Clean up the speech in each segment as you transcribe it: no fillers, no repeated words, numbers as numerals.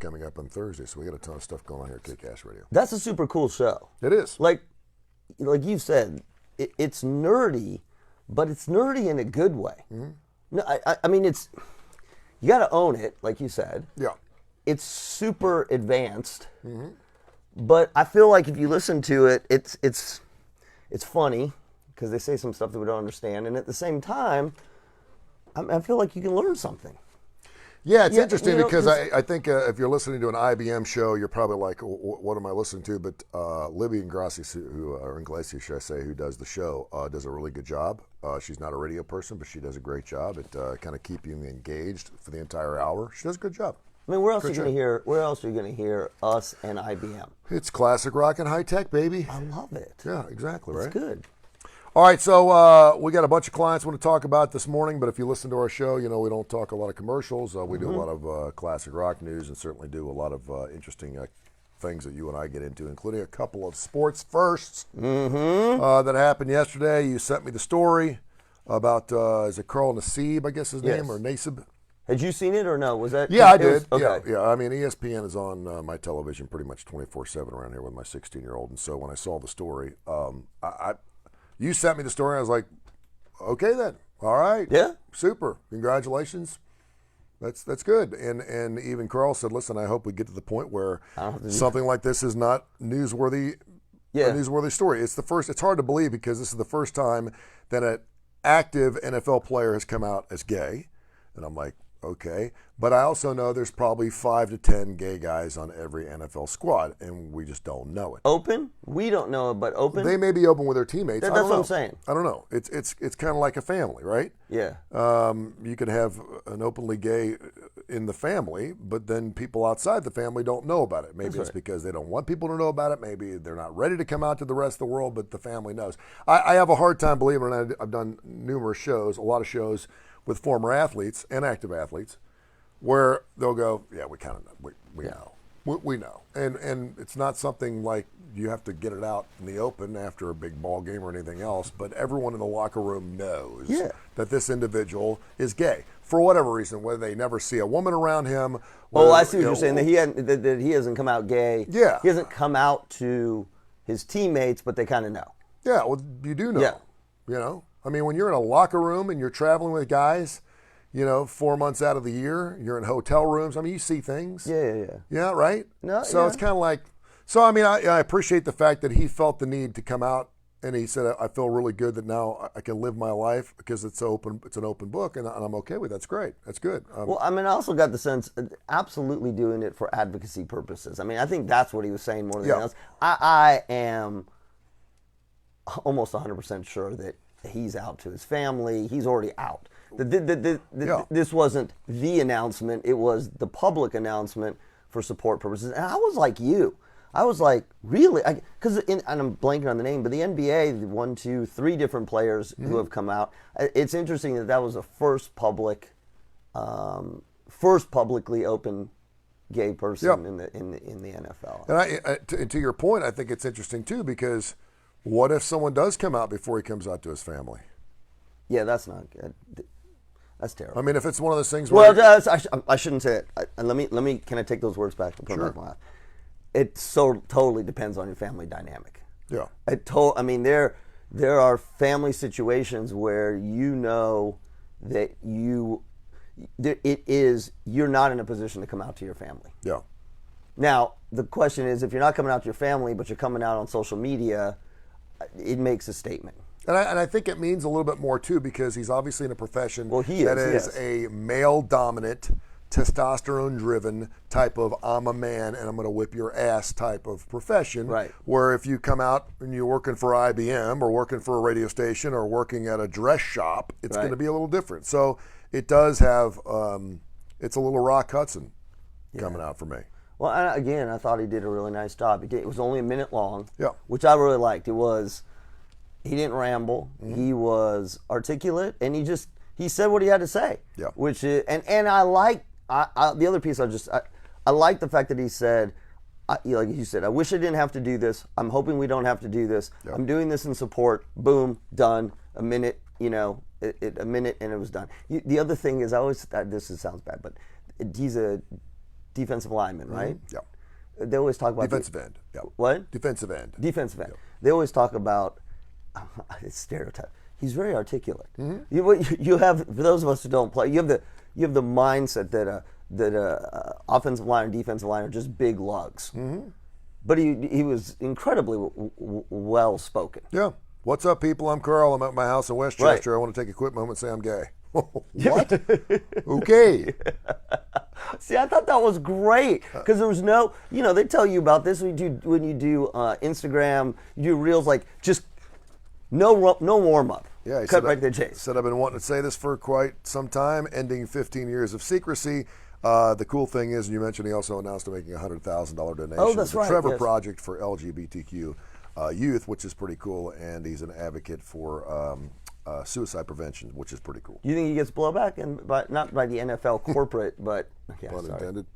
coming up on Thursday, so we got a ton of stuff going on here at KCast Radio. That's a super cool show. It is. Like you said, it's nerdy, but it's nerdy in a good way. Mm-hmm. No, I mean, it's, you got to own it, like you said. Yeah. It's super advanced, but I feel like if you listen to it, it's funny because they say some stuff that we don't understand, and at the same time, I feel like you can learn something. Yeah, it's interesting because I think if you're listening to an IBM show, you're probably like, what am I listening to? But Libby Ingrassi, or Inglesi, should I say, who does the show, does a really good job. She's not a radio person, but she does a great job at kind of keeping you engaged for the entire hour. She does a good job. I mean, where else are you going to hear us and IBM? It's classic rock and high tech, baby. I love it. Yeah, exactly, right? It's good. All right, so we got a bunch of clients we want to talk about this morning, but if you listen to our show, you know we don't talk a lot of commercials. We do a lot of classic rock news and certainly do a lot of interesting things that you and I get into, including a couple of sports firsts that happened yesterday. You sent me the story about, is it Carl Nassib, I guess his name, or Nassib? Had you seen it or no? Was that? Yeah, I did. Okay. Yeah. I mean, ESPN is on my television pretty much 24/7 around here with my 16-year-old, and so when I saw the story, you sent me the story. I was like, okay then, all right, yeah, super, congratulations, that's good. And even Carl said, listen, I hope we get to the point where something like this is not newsworthy. Yeah, a newsworthy story. It's the first. It's hard to believe because this is the first time that an active NFL player has come out as gay, and I'm like, okay, but I also know there's probably 5 to 10 gay guys on every NFL squad, and we just don't know it. Open? We don't know it, but open? They may be open with their teammates. That's what I'm saying. I don't know. It's kind of like a family, right? Yeah. You could have an openly gay in the family, but then people outside the family don't know about it. Maybe it's because they don't want people to know about it. Maybe they're not ready to come out to the rest of the world, but the family knows. I have a hard time believing it. I've done numerous shows, a lot of shows with former athletes and active athletes, where they'll go, yeah, we kind of know, we know, we know, and it's not something like you have to get it out in the open after a big ball game or anything else, but everyone in the locker room knows that this individual is gay for whatever reason, whether they never see a woman around him. Oh, I see what you're saying, that he hasn't come out gay. Yeah. He hasn't come out to his teammates, but they kind of know. Yeah, well, you do know. Yeah. You know? I mean, when you're in a locker room and you're traveling with guys, 4 months out of the year, you're in hotel rooms. I mean, you see things. Yeah. Yeah, right? No, so it's kind of like, I mean, I appreciate the fact that he felt the need to come out, and he said, I feel really good that now I can live my life because it's open. It's an open book, and I'm okay with it. That's great. That's good. Well, I mean, I also got the sense absolutely doing it for advocacy purposes. I mean, I think that's what he was saying more than anything else. I am almost 100% sure that he's out to his family. He's already out. This wasn't the announcement. It was the public announcement for support purposes. And I was like you. I was like, really? Because and I'm blanking on the name, but the NBA, 1, 2, 3 different players who have come out. It's interesting that was the first publicly open gay person in the NFL. And to your point, I think it's interesting too, because what if someone does come out before he comes out to his family? Yeah, that's not good. That's terrible. I mean, if it's one of those things where... Well, I shouldn't say it. Can I take those words back and put them back in my life? It totally depends on your family dynamic. Yeah. I mean, there are family situations where that you're not in a position to come out to your family. Yeah. Now, the question is, if you're not coming out to your family, but you're coming out on social media, it makes a statement. And I think it means a little bit more, too, because he's obviously in a profession that is a male-dominant, testosterone-driven type of I'm a man and I'm going to whip your ass type of profession. Right. Where if you come out and you're working for IBM or working for a radio station or working at a dress shop, it's going to be a little different. So it does have, it's a little Rock Hudson coming out for me. Well, again, I thought he did a really nice job. It was only a minute long, which I really liked. He didn't ramble. Mm-hmm. He was articulate, and he said what he had to say. Yeah. Which is, and I like the other piece. I like the fact that he said, like you said, I wish I didn't have to do this. I'm hoping we don't have to do this. Yep. I'm doing this in support. Boom, done. A minute, a minute, and it was done. The other thing is, this sounds bad, but he's a defensive linemen, right? Yeah. They always talk about Defensive end. Yeah. What? Defensive end. Defensive end. Yep. They always talk about it's stereotype. He's very articulate. You have, for those of us who don't play, you have the mindset that offensive line and defensive line are just big lugs. But he was incredibly well spoken. Yeah. What's up, people? I'm Carl. I'm at my house in Westchester. Right. I want to take a quick moment and say I'm gay. What? Okay. See, I thought that was great because there was no, they tell you about this when you do Instagram, you do reels, like just no warm up. Yeah, cut right to the chase. Said I've been wanting to say this for quite some time, ending 15 years of secrecy. The cool thing is, and you mentioned he also announced making a $100,000 donation to the Trevor Project for LGBTQ youth, which is pretty cool, and he's an advocate for suicide prevention, which is pretty cool. You think he gets blowback, not by the NFL corporate, but pun intended.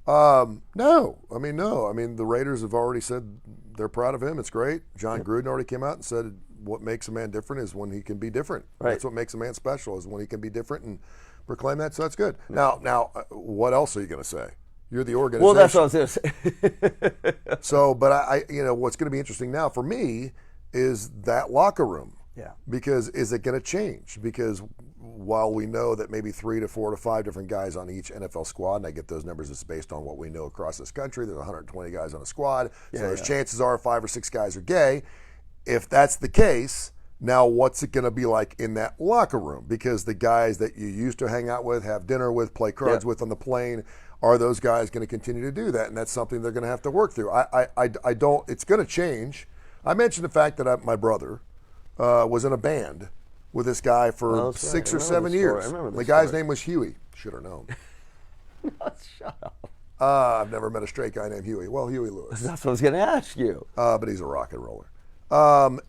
No. I mean, the Raiders have already said they're proud of him. It's great. John Gruden already came out and said what makes a man different is when he can be different. Right. That's what makes a man special, is when he can be different and proclaim that. So that's good. Now, what else are you going to say? You're the organization. Well, that's what I was going to say. So, but I what's going to be interesting now for me is that locker room. Yeah. Because is it going to change? Because while we know that maybe 3 to 4 to 5 different guys on each NFL squad, and I get those numbers, it's based on what we know across this country. There's 120 guys on a squad, so those chances are 5 or 6 guys are gay. If that's the case, now what's it going to be like in that locker room? Because the guys that you used to hang out with, have dinner with, play cards with on the plane, are those guys going to continue to do that? And that's something they're going to have to work through. I don't. It's going to change. I mentioned the fact that my brother was in a band with this guy for 6 or 7 years. The guy's name was Huey. Should have known. No, shut up. I've never met a straight guy named Huey. Well, Huey Lewis. That's what I was going to ask you. But he's a rock and roller.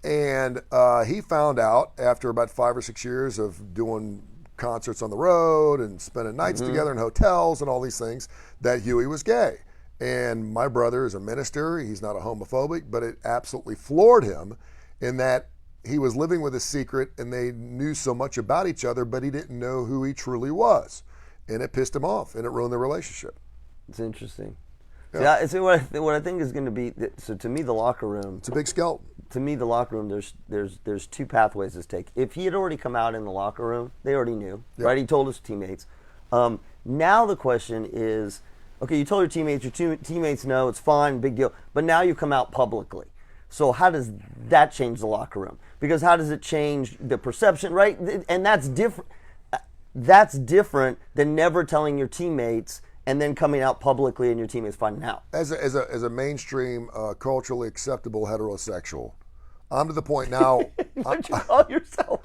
And he found out after about 5 or 6 years of doing concerts on the road and spending nights together in hotels and all these things that Huey was gay. And my brother is a minister. He's not a homophobic, but it absolutely floored him in that he was living with a secret and they knew so much about each other, but he didn't know who he truly was. And it pissed him off and it ruined their relationship. It's interesting. Yeah. See, what I think is going to be, so to me, the locker room. It's a big skeleton. To me, the locker room, there's 2 pathways to take. If he had already come out in the locker room, they already knew, right? He told his teammates. Now the question is, okay, you told your teammates know, it's fine, big deal, but now you come out publicly. So how does that change the locker room? Because how does it change the perception, right? And that's different. That's different than never telling your teammates and then coming out publicly and your teammates finding out. As a mainstream, culturally acceptable heterosexual, I'm to the point now. What'd you call yourself?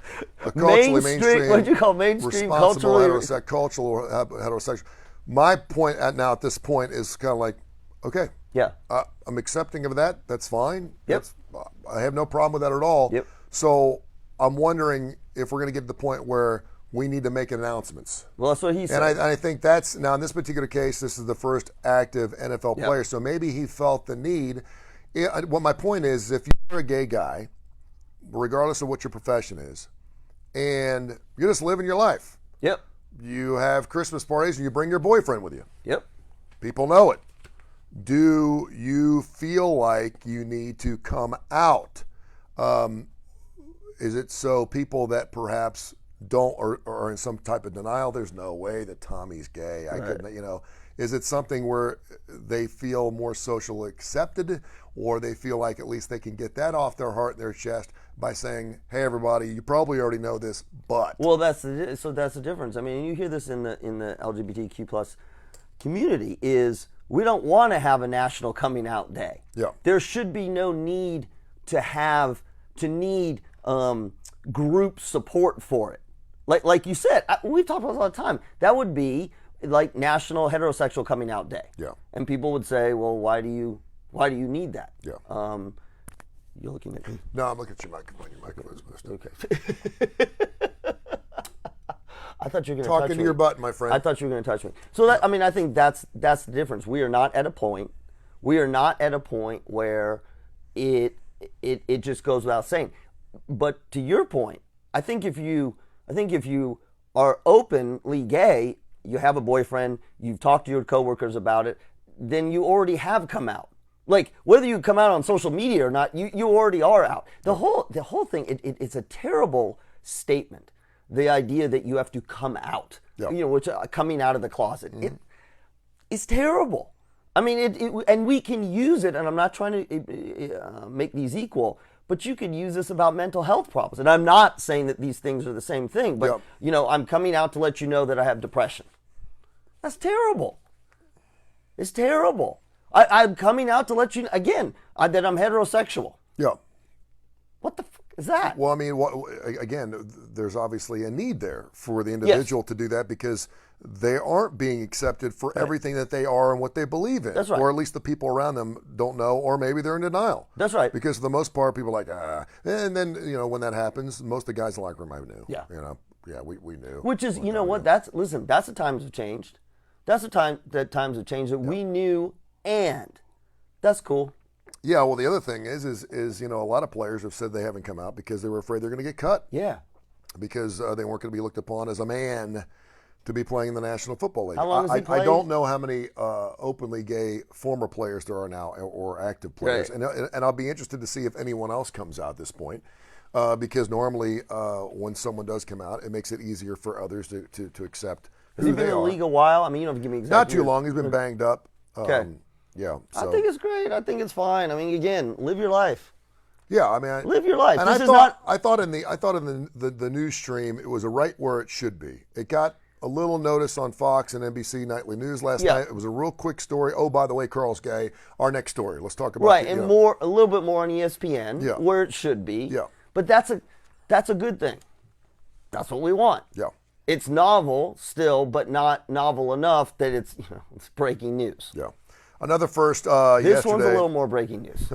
A culturally mainstream. What'd you call mainstream? Responsible cultural heterosexual. My point at this point is kind of like, okay, yeah, I'm accepting of that. That's fine. Yep. I have no problem with that at all. Yep. So I'm wondering if we're going to get to the point where we need to make announcements. Well, that's what he said. And I think that's, now in this particular case, this is the first active NFL player, so maybe he felt the need. What my point is, if you're a gay guy, regardless of what your profession is, and you're just living your life. Yep. You have Christmas parties and you bring your boyfriend with you. Yep. People know it. Do you feel like you need to come out? Is it so people that perhaps don't or are in some type of denial? There's no way that Tommy's gay. I couldn't, Is it something where they feel more socially accepted, or they feel like at least they can get that off their heart and their chest by saying, "Hey, everybody, you probably already know this, but." Well, that's the difference. I mean, you hear this in the LGBTQ plus community is we don't want to have a national coming out day. Yeah. There should be no need to need group support for it. Like you said, we've talked about it all the time. That would be like National Heterosexual Coming Out Day. Yeah. And people would say, well, why do you need that? Yeah. You're looking at me. No, I'm looking at your microphone. Your microphone's missed. Okay. I thought you were going to touch me. Talking to your butt, my friend. I thought you were going to touch me. So I think that's the difference. We are not at a point where it just goes without saying. But to your point, I think if you are openly gay, you have a boyfriend, you've talked to your coworkers about it, then you already have come out. Like, whether you come out on social media or not, you already are out. The whole thing, it's a terrible statement. The idea that you have to come out, which coming out of the closet, it's terrible. I mean, and we can use it, and I'm not trying to make these equal, but you could use this about mental health problems. And I'm not saying that these things are the same thing, but, I'm coming out to let you know that I have depression. That's terrible. It's terrible. I'm coming out to let you, again, that I'm heterosexual. Yeah. What the fuck is that? Well, I mean, again, there's obviously a need there for the individual to do that because they aren't being accepted for everything that they are and what they believe in. That's right. Or at least the people around them don't know, or maybe they're in denial. That's right. Because for the most part, people are like, And then, when that happens, most of the guys in the locker room, I knew. Yeah. We knew. Which is, you know what, that's the times have changed. That's the time that times have changed that we knew, and that's cool. Yeah, well, the other thing is a lot of players have said they haven't come out because they were afraid they're going to get cut. Yeah. Because they weren't going to be looked upon as a man to be playing in the National Football League. How long has he played? I don't know how many openly gay former players there are now or active players. Right. And I'll be interested to see if anyone else comes out at this point. Because normally when someone does come out, it makes it easier for others to accept who they are. Has he been in the league a while? I mean, you don't have to give me exact Not too years. long. He's been banged up. Okay. Yeah. So. I think it's great. I think it's fine. I mean, again, live your life. Yeah, I mean, live your life. And I thought in the news stream it was right where it should be. It got a little notice on Fox and NBC Nightly News last night. It was a real quick story. Oh, by the way, Carl's gay. Our next story. Let's talk about a little bit more on ESPN, where it should be. Yeah. But that's a good thing. That's what we want. Yeah. It's novel still, but not novel enough that it's breaking news. Yeah. Another first this yesterday. One's a little more breaking news.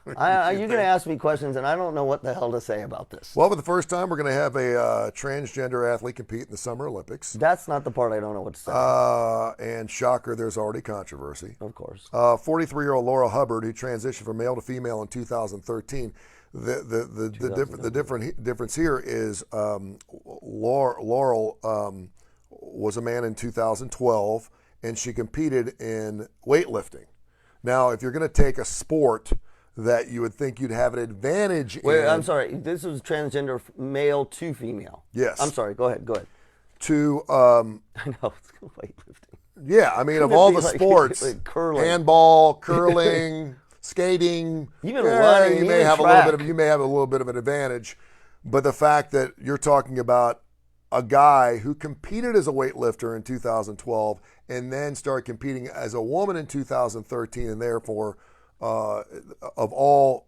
You're going to ask me questions, and I don't know what the hell to say about this. Well, for the first time, we're going to have a transgender athlete compete in the Summer Olympics. That's not the part I don't know what to say. And shocker, there's already controversy. Of course. 43-year-old Laura Hubbard, who transitioned from male to female in 2013. The difference here is Laurel was a man in 2012, and she competed in weightlifting. Now, if you're going to take a sport that you would think you'd have an advantage in. Wait, I'm sorry. This was transgender male to female. Yes. I'm sorry. Go ahead. To I know it's weightlifting. Yeah, I mean, of all the sports, like curling, handball, curling, skating, even running, you may have a little bit of an advantage. But the fact that you're talking about a guy who competed as a weightlifter in 2012 and then started competing as a woman in 2013, and therefore, of all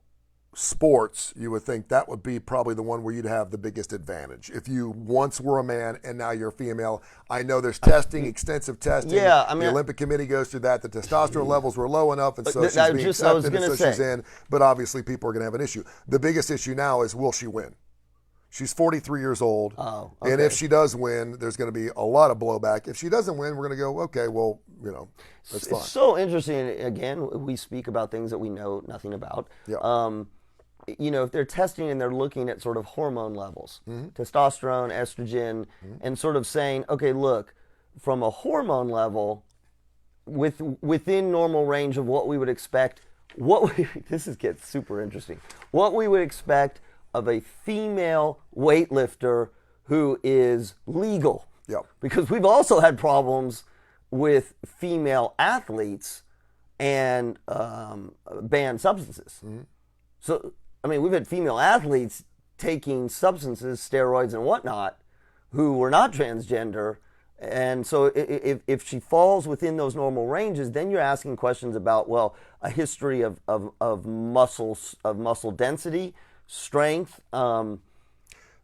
sports, you would think that would be probably the one where you'd have the biggest advantage. If you once were a man and now you're a female, I know there's testing, extensive testing. Yeah, I mean, the Olympic Committee goes through that. The testosterone levels were low enough, and so she's being accepted, and so she's in. But obviously, people are going to have an issue. The biggest issue now is, will she win? She's 43 years old, and if she does win, there's going to be a lot of blowback. If she doesn't win, we're going to go, okay, well, that's fine. It's so interesting. Again, we speak about things that we know nothing about. Yeah. If they're testing and they're looking at sort of hormone levels, testosterone, estrogen, and sort of saying, okay, look, from a hormone level, within normal range of what we would expect, gets super interesting. What we would expect of a female weightlifter who is legal. Yep. Because we've also had problems with female athletes and banned substances. So, I mean, we've had female athletes taking substances, steroids and whatnot, who were not transgender. And so if she falls within those normal ranges, then you're asking questions about, well, a history of muscle density, strength.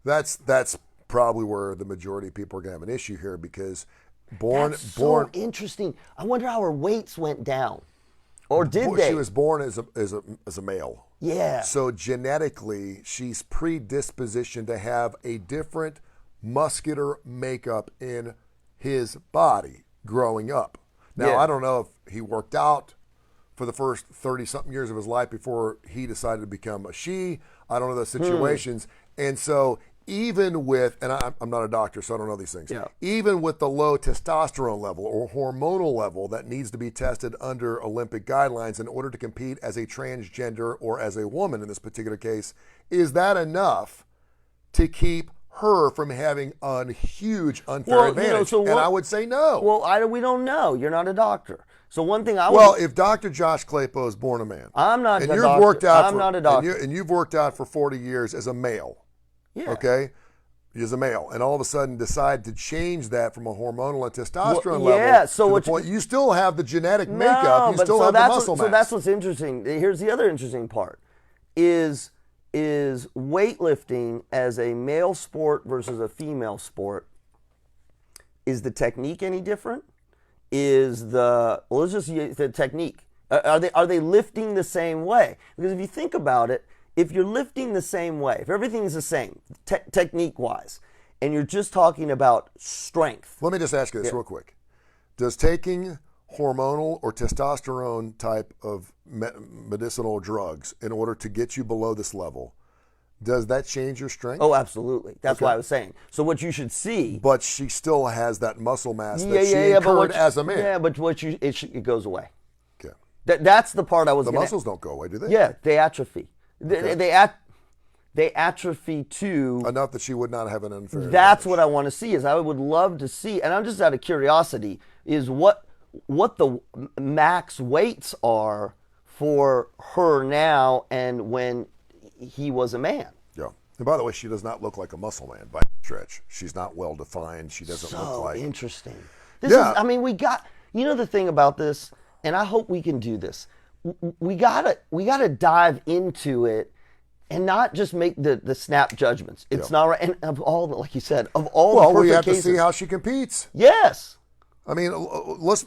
That's probably where the majority of people are going to have an issue here, because so interesting. I wonder how her weights went down, or did they? She was born as a male. Yeah. So genetically, she's predispositioned to have a different muscular makeup in his body growing up. Now, I don't know if he worked out for the first 30-something years of his life before he decided to become a she. I don't know those situations. And so even with, and I'm not a doctor, so I don't know these things. Yeah. Even with the low testosterone level or hormonal level that needs to be tested under Olympic guidelines in order to compete as a transgender or as a woman in this particular case, is that enough to keep her from having a huge unfair advantage? And I would say no. Well, we don't know. You're not a doctor. So one thing if Dr. Josh Klapow is born a man, I'm not and a you've doctor. worked out I'm not a doctor. and you've worked out for 40 years as a male, yeah. okay, as a male, and all of a sudden decide to change that from a hormonal and testosterone level so to the point you still have the genetic makeup, you still have the muscle mass. So that's what's interesting. Here's the other interesting part: is weightlifting as a male sport versus a female sport. Is the technique any different? Let's just use the technique. Are they lifting the same way? Because if you think about it, if you're lifting the same way, if everything is the same technique-wise, and you're just talking about strength. Let me just ask you this real quick. Does taking hormonal or testosterone type of medicinal drugs in order to get you below this level, does that change your strength? Oh, absolutely. That's what I was saying. So what you should see. But she still has that muscle mass that she incurred as a man. Yeah, but it goes away. Okay. That's the part I was. The muscles don't go away, do they? Yeah, they atrophy. Okay. They atrophy to enough that she would not have an unfair advantage. That's what I want to see. Is I would love to see, and I'm just out of curiosity, is what the max weights are for her now and when he was a man. Yeah. And by the way, she does not look like a muscle man by any stretch. She's not well defined. She doesn't look like. So interesting. We got. You know the thing about this, and I hope we can do this. We gotta dive into it, and not just make the snap judgments. It's not right. And of all the, like you said, of all the perfect we have cases, to see how she competes. Yes. I mean, let's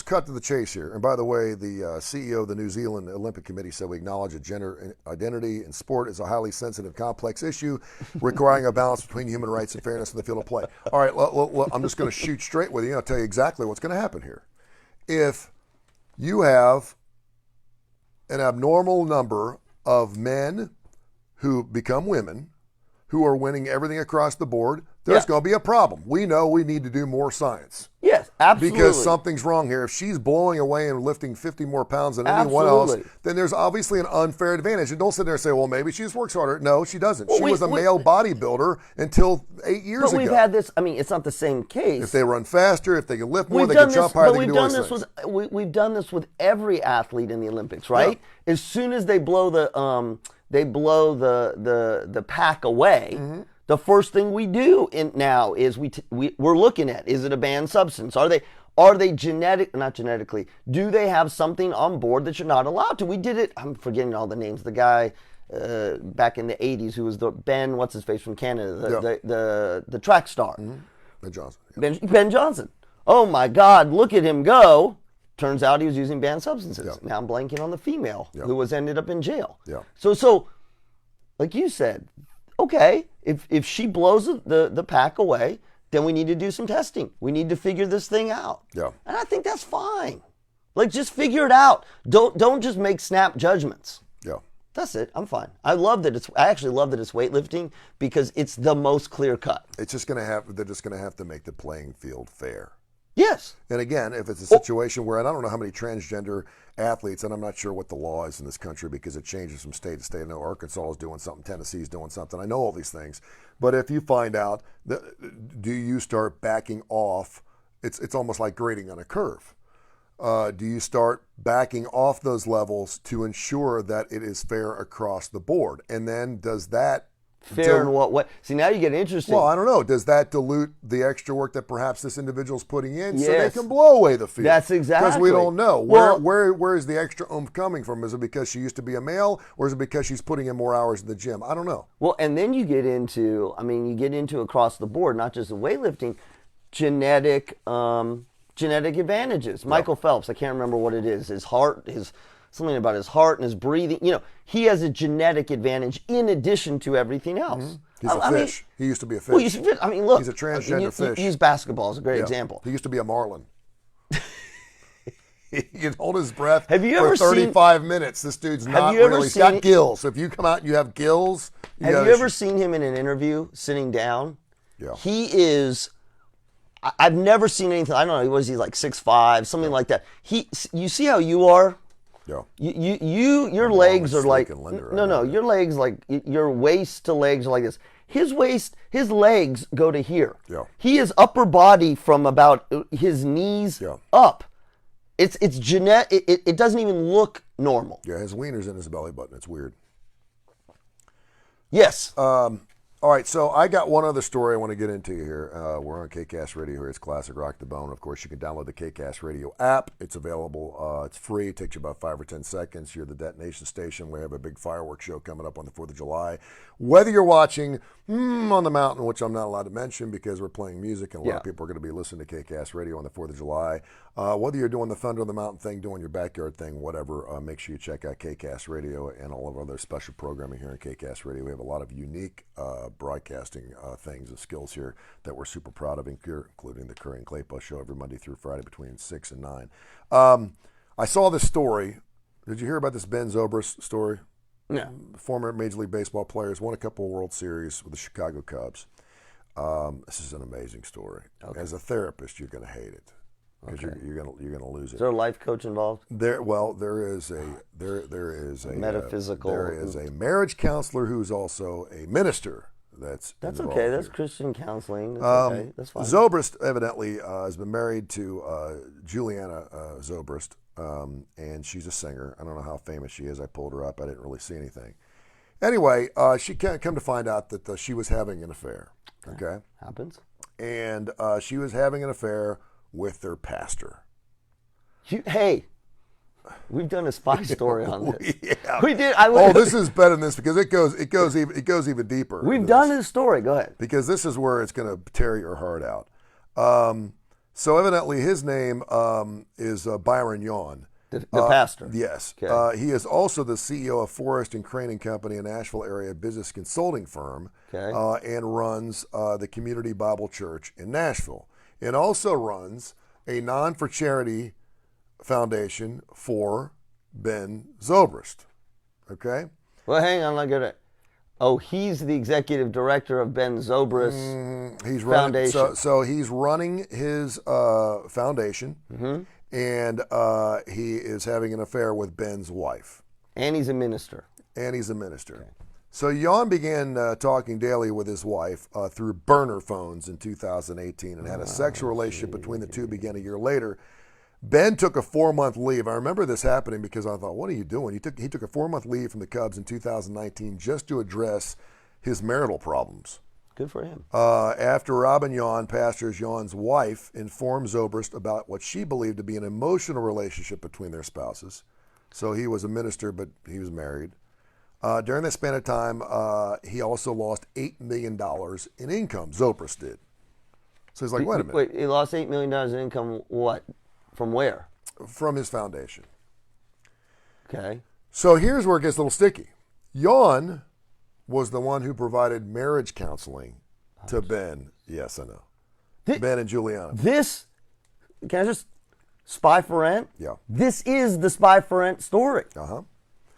cut to the chase here. And by the way, the CEO of the New Zealand Olympic Committee said we acknowledge that gender identity in sport is a highly sensitive, complex issue requiring a balance between human rights and fairness in the field of play. All right, I'm just going to shoot straight with you. I'll tell you exactly what's going to happen here. If you have an abnormal number of men who become women who are winning everything across the board, there's going to be a problem. We know we need to do more science. Yes, absolutely. Because something's wrong here. If she's blowing away and lifting 50 more pounds than anyone else, then there's obviously an unfair advantage. And don't sit there and say, well, maybe she just works harder. No, she doesn't. She was a male bodybuilder until 8 years ago. But we've had this, it's not the same case. If they run faster, if they can lift more, they can jump higher, they can do all these things. We've done this with every athlete in the Olympics, right? Yeah. As soon as they blow the pack away, the first thing we do now is we're looking at, is it a banned substance? Are they not genetically, do they have something on board that you're not allowed to? We did it, I'm forgetting all the names, the guy back in the 80s who was Ben, what's his face from Canada, the track star. Ben Johnson. Yeah. Ben Johnson. Oh my God, look at him go. Turns out he was using banned substances. Yeah. Now I'm blanking on the female who ended up in jail. Yeah. So like you said, okay, if she blows the pack away, then we need to do some testing. We need to figure this thing out. Yeah. And I think that's fine. Like, just figure it out. Don't just make snap judgments. Yeah. That's it. I'm fine. I actually love that it's weightlifting because it's the most clear cut. They're just going to have to make the playing field fair. Yes. And again, if it's a situation where, and I don't know how many transgender athletes, and I'm not sure what the law is in this country because it changes from state to state. I know Arkansas is doing something, Tennessee's doing something. I know all these things. But if you find out, do you start backing off? It's almost like grading on a curve. Do you start backing off those levels to ensure that it is fair across the board? And then does that fair in what way? See, now you get interesting. Well, I don't know. Does that dilute the extra work that perhaps this individual's putting in so they can blow away the field? That's exactly. Because we don't know. Where is the extra oomph coming from? Is it because she used to be a male, or is it because she's putting in more hours in the gym? I don't know. Well, and then you get into, across the board, not just the weightlifting, genetic advantages. Michael Phelps, I can't remember what it is. His heart, something about his heart and his breathing. He has a genetic advantage in addition to everything else. Mm-hmm. He's a fish. He used to be a fish. Well, look. He's a transgender fish. Use basketball as a great example. He used to be a marlin. He can hold his breath Have you for ever 35 minutes. This dude's not really. He's got gills. So if you come out and you have gills. Have you ever seen him in an interview sitting down? Yeah. He is. I've never seen anything. I don't know. Was he like 6'5", something like that? You see how you are? Yeah. Your legs are like no. Your legs like your waist to legs are like this. His legs go to here. Yeah. He is upper body from about his knees up. It's genetic. It doesn't even look normal. Yeah, his wiener's in his belly button. It's weird. Yes. All right, so I got one other story I want to get into here. We're on KCast Radio here. It's Classic Rock the Bone. Of course, you can download the KCast Radio app. It's available. It's free. It takes you about 5 or 10 seconds. You're the detonation station. We have a big fireworks show coming up on the 4th of July. Whether you're watching on the mountain, which I'm not allowed to mention because we're playing music and a lot of people are going to be listening to KCast Radio on the 4th of July. Whether you're doing the Thunder on the Mountain thing, doing your backyard thing, whatever, make sure you check out KCast Radio and all of our other special programming here on KCast Radio. We have a lot of unique broadcasting things and skills here that we're super proud of, including the Kurre and Klapow show every Monday through Friday between 6 and 9. I saw this story. Did you hear about this Ben Zobrist story? No. Former Major League Baseball players, won a couple of World Series with the Chicago Cubs. This is an amazing story. Okay. As a therapist, you're going to hate it because you're going to lose it. Is there a life coach involved? There is a metaphysical. There is a marriage counselor who's also a minister. That's okay. Here. That's Christian counseling. That's okay. That's fine. Zobrist evidently has been married to Juliana Zobrist, and she's a singer. I don't know how famous she is. I pulled her up. I didn't really see anything. Anyway, she come to find out that she was having an affair. Okay, happens. And she was having an affair with their pastor. Hey. We've done a spy story on this. Yeah. We did. This is better than this because it goes even deeper. We've done this story. Go ahead. Because this is where it's going to tear your heart out. So evidently his name is Byron Yawn. The pastor. Yes. Okay. He is also the CEO of Forrest and Crane and Company, a Nashville area business consulting firm, and runs the Community Bible Church in Nashville. And also runs a non-for-charity foundation for Ben Zobrist. Okay? Well, hang on, look at it. Oh, he's the executive director of Ben Zobrist's foundation. So he's running his foundation, and he is having an affair with Ben's wife. And he's a minister. Okay. So Jan began talking daily with his wife through burner phones in 2018 and had a sexual relationship between the two began a year later. Ben took a 4-month leave. I remember this happening because I thought, what are you doing? He took a 4-month leave from the Cubs in 2019 just to address his marital problems. Good for him. After Robin Yawn, Pastor Yawn's wife, informed Zobrist about what she believed to be an emotional relationship between their spouses. So he was a minister, but he was married. During that span of time, he also lost $8 million in income, Zobrist did. So he's like, wait a minute. Wait, he lost $8 million in income, what? From where? From his foundation. Okay. So here's where it gets a little sticky. Yawn was the one who provided marriage counseling to Ben. Yes, I know. Ben and Juliana. Can I just, Spy for Rent? Yeah. This is the Spy for Rent story. Uh-huh.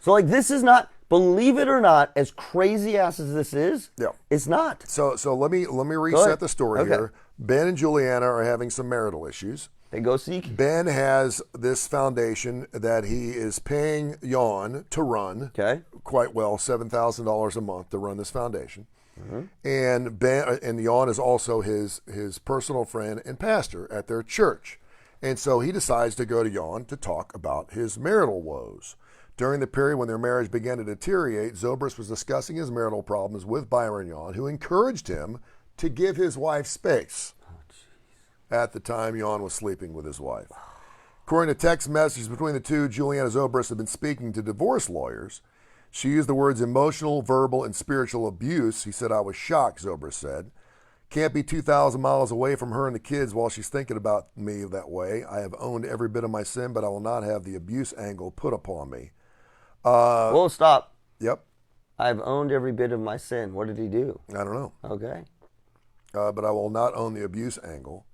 So this is not, believe it or not, as crazy ass as this is, it's not. So let me reset the story here. Ben and Juliana are having some marital issues. They go seek. Ben has this foundation that he is paying Yawn to run quite well, $7,000 a month to run this foundation. And Yawn is also his personal friend and pastor at their church. And so he decides to go to Yawn to talk about his marital woes. During the period when their marriage began to deteriorate, Zobrist was discussing his marital problems with Byron Yawn, who encouraged him to give his wife space. At the time, Yawn was sleeping with his wife. According to text messages between the two, Juliana Zobrist had been speaking to divorce lawyers. She used the words emotional, verbal, and spiritual abuse. He said, I was shocked, Zobrist said. Can't be 2,000 miles away from her and the kids while she's thinking about me that way. I have owned every bit of my sin, but I will not have the abuse angle put upon me. Well, stop. Yep. I've owned every bit of my sin. What did he do? I don't know. Okay. But I will not own the abuse angle.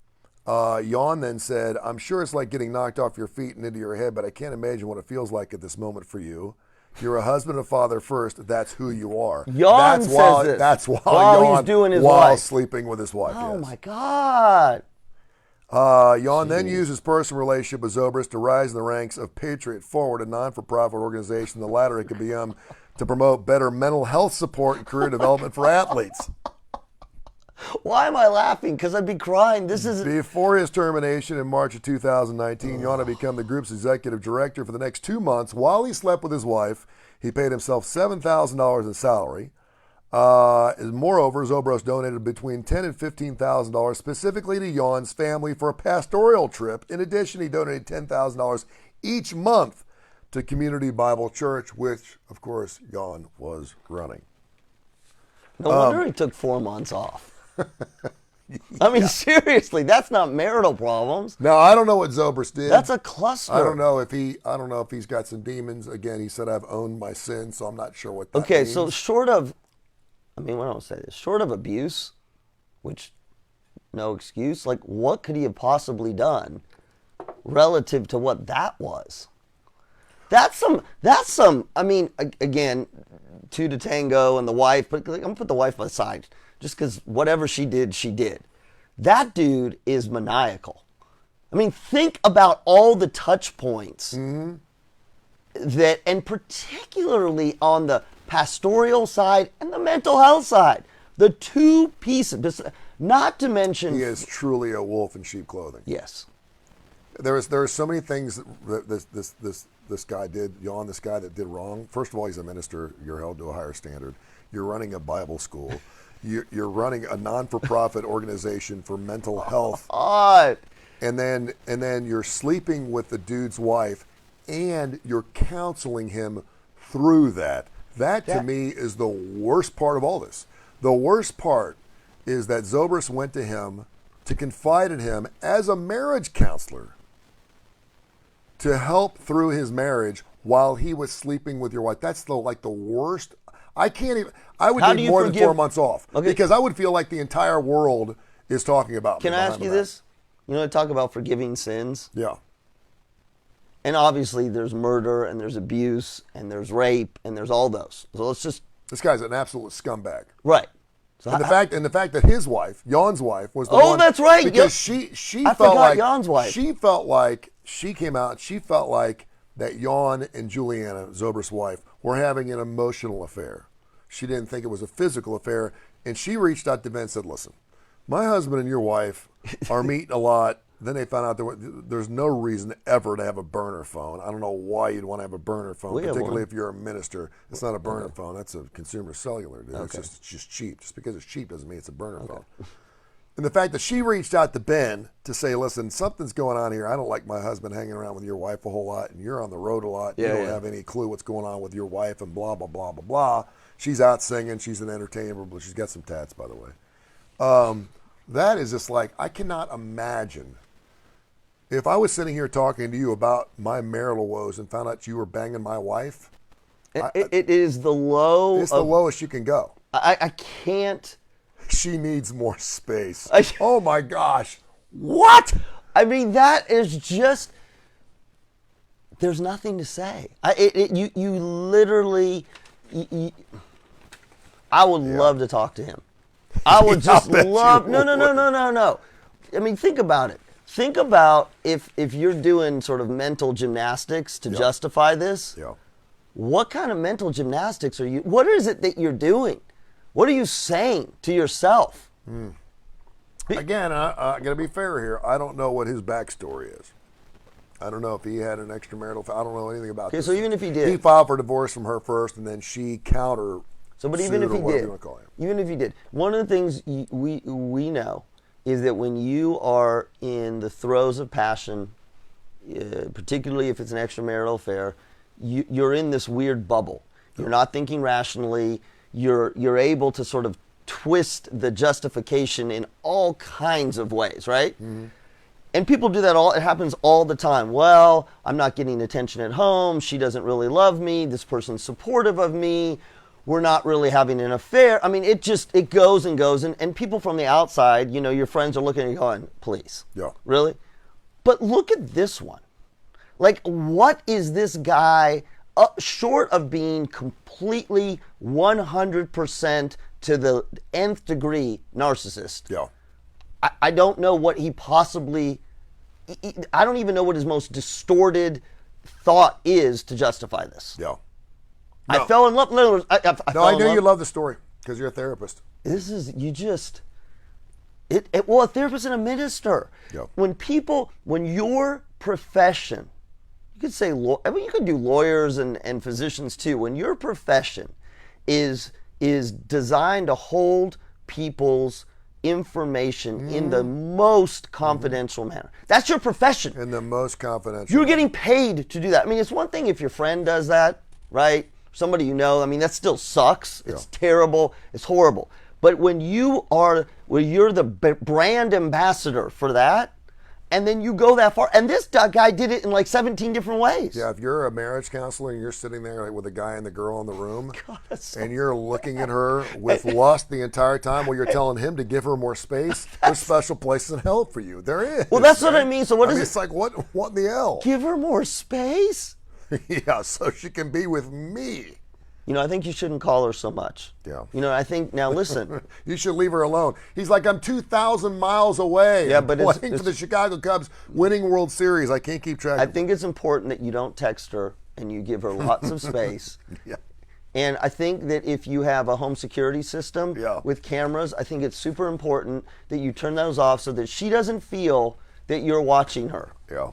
Yawn then said, I'm sure it's like getting knocked off your feet and into your head, but I can't imagine what it feels like at this moment for you. You're a husband and father first. That's who you are. Yawn says this. That's while Yawn, he's doing his while wife. sleeping with his wife. Oh, yes. my God. Yawn then used his personal relationship with Zobrist to rise in the ranks of Patriot Forward, a non-for-profit organization. The latter it could become to promote better mental health support and career development for athletes. Why am I laughing? Because I'd be crying. This is Before his termination in March of 2019, Yawn had become the group's executive director for the next 2 months. While he slept with his wife, he paid himself $7,000 in salary. Moreover, Zobrist donated between $10,000 and $15,000 specifically to Yawn's family for a pastoral trip. In addition, he donated $10,000 each month to Community Bible Church, which, of course, Yawn was running. No wonder he took 4 months off. I mean, seriously, that's not marital problems. Now, I don't know what Zobrist did. That's a cluster. I don't know if he's got some demons. Again, he said I've owned my sin, so I'm not sure what that means. So short of, I mean, what do I say this? Short of abuse, which no excuse. Like, what could he have possibly done relative to what that was? That's some. I mean, again, two to tango and the wife, but I'm gonna put the wife aside. Just because whatever she did, she did. That dude is maniacal. I mean, think about all the touch points that, and particularly on the pastoral side and the mental health side, the two pieces. Not to mention, he is truly a wolf in sheep clothing. Yes, there are so many things that this guy did. Yawn, this guy that did wrong. First of all, he's a minister. You're held to a higher standard. You're running a Bible school. You're running a non-for-profit organization for mental health, and then you're sleeping with the dude's wife, and you're counseling him through that. That to me is the worst part of all this. The worst part is that Zobrist went to him to confide in him as a marriage counselor to help through his marriage while he was sleeping with your wife. That's the worst. I can't even. I would need more than 4 months off because I would feel like the entire world is talking about me. Can I ask you this? You know, I talk about forgiving sins. Yeah. And obviously, there's murder and there's abuse and there's rape and there's all those. So let's just. This guy's an absolute scumbag. Right. So and the fact that his wife, Yawn's wife, was the one. Oh, that's right. Because she I felt forgot like Yawn's wife. She felt like she came out. She felt like that Yawn and Juliana, Zobrist's wife, were having an emotional affair. She didn't think it was a physical affair, and she reached out to Ben and said, "Listen, my husband and your wife are meeting a lot." Then they found out there's no reason ever to have a burner phone. I don't know why you'd want to have a burner phone, particularly if you're a minister. It's not a burner phone. That's a consumer cellular, dude. Okay. It's just cheap. Just because it's cheap doesn't mean it's a burner phone. And the fact that she reached out to Ben to say, listen, something's going on here. I don't like my husband hanging around with your wife a whole lot, and you're on the road a lot. You don't have any clue what's going on with your wife and blah, blah, blah, blah, blah. She's out singing. She's an entertainer, but she's got some tats, by the way. That is just like, I cannot imagine. If I was sitting here talking to you about my marital woes and found out you were banging my wife, it is the low. It's the lowest you can go. I can't. She needs more space. Oh my gosh. What? I mean, that is just. There's nothing to say. You literally. I would love to talk to him. I would just love. No. I mean, think about it. Think about if you're doing sort of mental gymnastics to justify this. Yeah. What kind of mental gymnastics are you? What is it that you're doing? What are you saying to yourself? Again, I got to be fair here. I don't know what his backstory is. I don't know if he had an extramarital. I don't know anything about this. So even if he did, he filed for divorce from her first, and then she counter. So, but even if he did, even if he did, one of the things we know is that when you are in the throes of passion, particularly if it's an extramarital affair, you're in this weird bubble. You're not thinking rationally. You're able to sort of twist the justification in all kinds of ways, right? Mm-hmm. And people do that it happens all the time. Well, I'm not getting attention at home. She doesn't really love me. This person's supportive of me. we're not really having an affair. I mean, it goes and goes, and people from the outside, your friends are looking at you going, please. Yeah. Really? But look at this one. Like, what is this guy, short of being completely 100% to the nth degree narcissist? Yeah. I don't know what he possibly, I don't even know what his most distorted thought is to justify this. Yeah. I fell in love. I know you love the story because you're a therapist. This is, well, a therapist and a minister. Yeah. When your profession, you could say, you could do lawyers and physicians too. When your profession is designed to hold people's information in the most confidential manner. That's your profession. In the most confidential. You're getting paid to do that. I mean, it's one thing if your friend does that, right? Somebody you know, I mean, that still sucks. It's terrible. It's horrible. But when you're the brand ambassador for that, and then you go that far, and this guy did it in like 17 different ways. Yeah, if you're a marriage counselor and you're sitting there with a guy and the girl in the room, and you're looking at her with lust the entire time while you're telling him to give her more space, there's special places in hell for you. There is. Well, that's what I mean. So what is it? It's like, what in the hell? Give her more space? Yeah, so she can be with me. I think you shouldn't call her so much. Yeah. I think, now listen. You should leave her alone. He's like, I'm 2,000 miles away. Yeah, but playing for the Chicago Cubs, winning World Series. I can't keep track. I think it's important that you don't text her and you give her lots of space. Yeah. And I think that if you have a home security system with cameras, I think it's super important that you turn those off so that she doesn't feel that you're watching her. Yeah.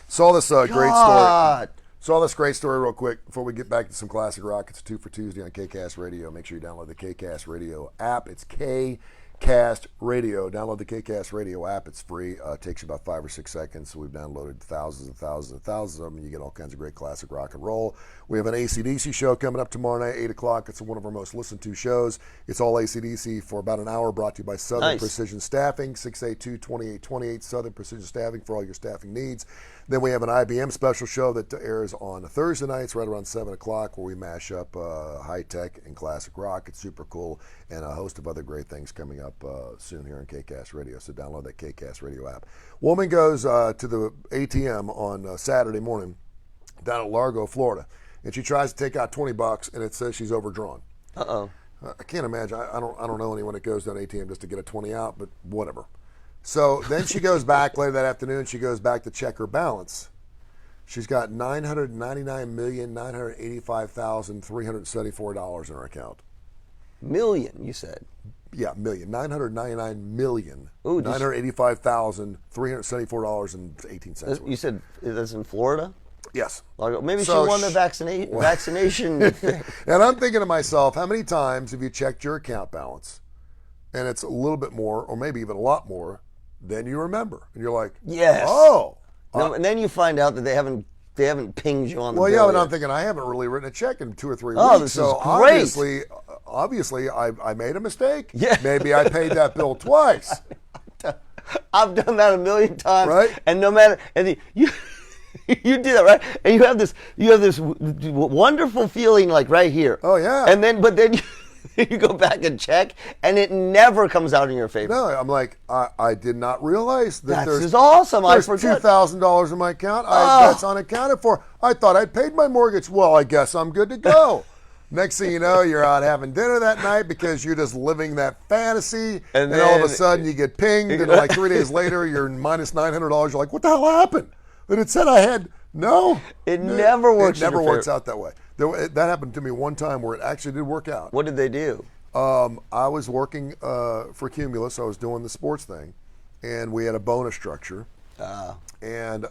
Saw this great story. Saw this great story real quick before we get back to some classic rock. It's 2 for Tuesday on KCast Radio. Make sure you download the KCast Radio app. It's KCast Radio. Download the KCast Radio app. It's free. It takes you about 5 or 6 seconds. So we've downloaded thousands and thousands and thousands of them. You get all kinds of great classic rock and roll. We have an AC/DC show coming up tomorrow night, 8 o'clock. It's one of our most listened to shows. It's all AC/DC for about an hour, brought to you by Southern Precision Staffing, 682-2828, Southern Precision Staffing for all your staffing needs. Then we have an IBM special show that airs on Thursday nights right around 7 o'clock where we mash up high-tech and classic rock. It's super cool, and a host of other great things coming up soon here on KCast Radio. So download that KCast Radio app. Woman goes to the ATM on Saturday morning down at Largo, Florida, and she tries to take out $20, and it says she's overdrawn. Uh-oh. I can't imagine. I don't know anyone that goes to an ATM just to get a 20 out, but whatever. So then she goes back later that afternoon. She goes back to check her balance. She's got $999,985,374 in her account. Million, you said? Yeah, million. $999,000,000. Ooh, $985,374.18. You said that's in Florida? Yes. Maybe she won the vaccination. And I'm thinking to myself, how many times have you checked your account balance? And it's a little bit more, or maybe even a lot more, than you remember. And you're like, yes. Oh. No, and then you find out that they haven't pinged you on the bill. Well, yeah, but yet. I'm thinking I haven't really written a check in 2 or 3 Oh, weeks. this So is great. obviously, I made a mistake. Yeah. Maybe I paid that bill twice. I've done that a million times. Right. And no matter, you do that, right? And you have this wonderful feeling like right here. Oh, yeah. And then, but then you go back and check, and it never comes out in your favor. No, I'm like, I did not realize that This is awesome. There's I forgot. $2,000 in my account. That's unaccounted for. I thought I'd paid my mortgage. Well, I guess I'm good to go. Next thing you know, you're out having dinner that night because you're just living that fantasy. And then all of a sudden you get pinged, and like 3 days later, you're minus $900. You're like, what the hell happened? But it said I had, no. It never works. It never works out that way. That happened to me one time where it actually did work out. What did they do? I was working for Cumulus. I was doing the sports thing, and we had a bonus structure. And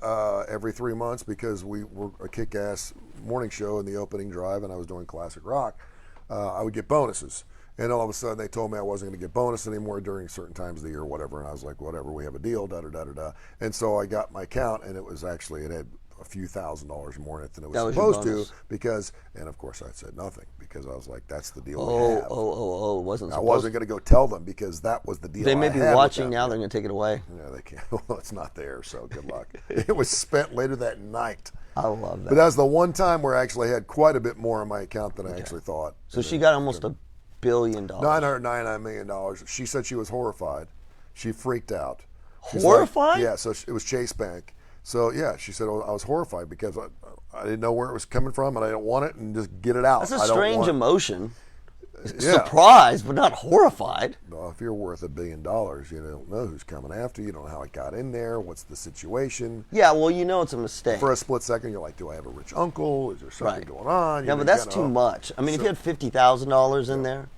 every 3 months, because we were a kick-ass morning show in the opening drive, and I was doing classic rock, I would get bonuses. And all of a sudden, they told me I wasn't going to get bonus anymore during certain times of the year or whatever. And I was like, whatever, we have a deal, da-da-da-da-da. And so I got my account, and it was actually, it had a few $1,000s more in it than it was supposed to, because, and of course I said nothing, because I was like, that's the deal we have. It wasn't supposed. I wasn't going to go tell them, because that was the deal. They may be watching now, they're going to take it away. Yeah, they can't. Well, it's not there, so good luck. It was spent later that night. I love that. But that was the one time where I actually had quite a bit more in my account than I actually thought. So she got almost $1 billion. $999 million. She said she was horrified. She freaked out. She's Horrified? Like, yeah, so it was Chase Bank. So, yeah, she said, I was horrified because I didn't know where it was coming from and I didn't want it and just get it out. That's a strange emotion. Yeah. Surprised, but not horrified. Well, if you're worth $1 billion, you don't know who's coming after you. You don't know how it got in there. What's the situation? Yeah, well, you know it's a mistake. For a split second, you're like, do I have a rich uncle? Is there something going on? Yeah, but that's too much. I mean, if you had $50,000 in there,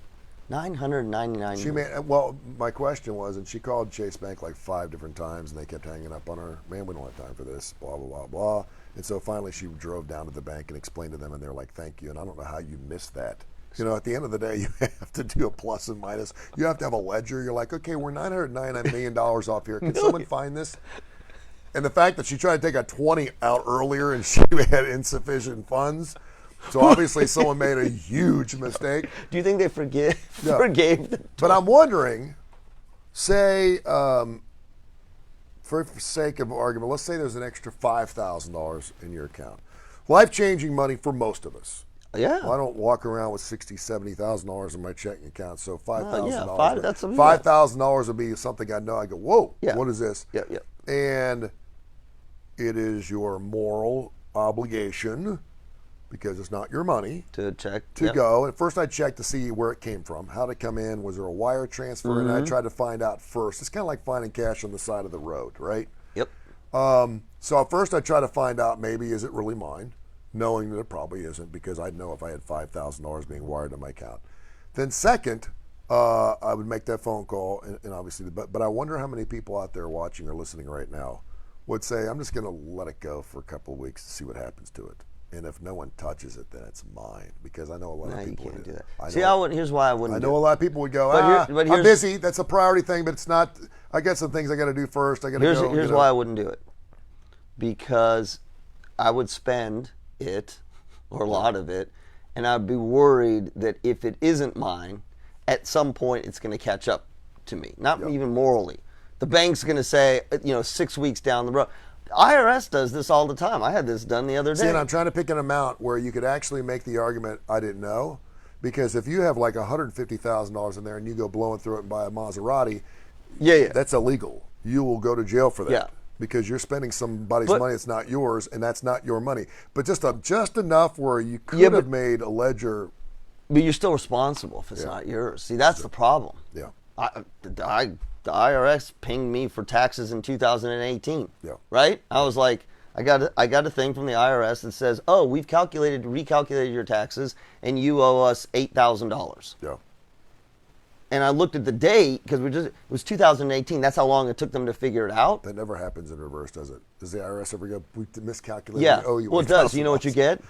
$999. She made, well, my question was, and she called Chase Bank like 5 different times, and they kept hanging up on her. Man, we don't have time for this, blah, blah, blah, blah. And so finally she drove down to the bank and explained to them, and they're like, thank you. And I don't know how you missed that. You know, at the end of the day, you have to do a plus and minus. You have to have a ledger. You're like, okay, we're $999 million off here. Can someone find this? And the fact that she tried to take a 20 out earlier and she had insufficient funds. So obviously someone made a huge mistake. Do you think they forgave the But I'm wondering, say, for sake of argument, let's say there's an extra $5,000 in your account. Life-changing money for most of us. Yeah. Well, I don't walk around with $60,000, $70,000 in my checking account, so $5,000. $5,000 would be something I know. I go, whoa, what is this? Yeah, yeah. And it is your moral obligation, because it's not your money, to check to go. And first, I checked to see where it came from, how did it come in, was there a wire transfer, and I tried to find out first. It's kind of like finding cash on the side of the road, right? Yep. So at first, I try to find out maybe is it really mine, knowing that it probably isn't, because I'd know if I had $5,000 being wired to my account. Then second, I would make that phone call, and obviously, but I wonder how many people out there watching or listening right now would say, I'm just going to let it go for a couple of weeks to see what happens to it. And if no one touches it, then it's mine, because I know a lot of people you can't do that. See, here's why I wouldn't. I know a lot of people would go, I'm busy. That's a priority thing, but it's not. I got some things I got to do first. I got to go. Here's why I wouldn't do it, because I would spend it, or a lot of it, and I'd be worried that if it isn't mine, at some point it's going to catch up to me. Not even morally. The bank's going to say, 6 weeks down the road. IRS does this all the time. I had this done the other day. See, and I'm trying to pick an amount where you could actually make the argument, I didn't know, because if you have like $150,000 in there and you go blowing through it and buy a Maserati, that's illegal. You will go to jail for that. Yeah. Because you're spending somebody's money that's not yours, and that's not your money. But just enough where you could have made a ledger. But you're still responsible if it's not yours. See, that's the problem. Yeah. The IRS pinged me for taxes in 2018. Yeah. Right? I was like, I got a thing from the IRS that says, oh, we've recalculated your taxes, and you owe us $8,000. Yeah. And I looked at the date, because it was 2018. That's how long it took them to figure it out. That never happens in reverse, does it? Does the IRS ever go, we miscalculated? Yeah. Oh, you well, it does. You know what you get?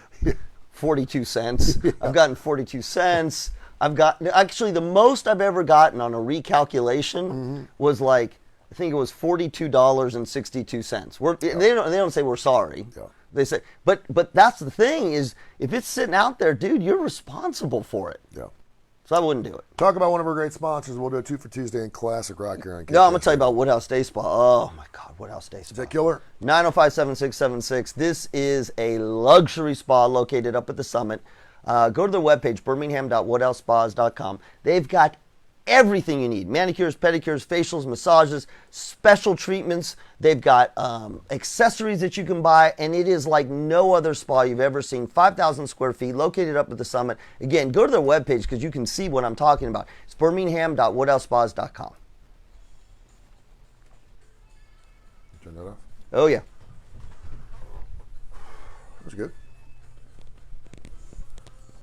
42 cents. I've gotten 42 cents. Actually, the most I've ever gotten on a recalculation was I think it was $42.62. They don't say we're sorry. Yeah. They say, but that's the thing is, if it's sitting out there, dude, you're responsible for it. Yeah. So I wouldn't do it. Talk about one of our great sponsors. We'll do a 2 for Tuesday in Classic Rock here on KCast. No, I'm going to tell you about Woodhouse Day Spa. Oh, my God, Woodhouse Day Spa. Is that killer? 905-7676. This is a luxury spa located up at the Summit. Go to their webpage, birmingham.woodhousespas.com. They've got everything you need. Manicures, pedicures, facials, massages, special treatments. They've got accessories that you can buy, and it is like no other spa you've ever seen. 5,000 square feet, located up at the Summit. Again, go to their webpage because you can see what I'm talking about. It's birmingham.woodhousespas.com. Turn that off? Oh, yeah. That was good.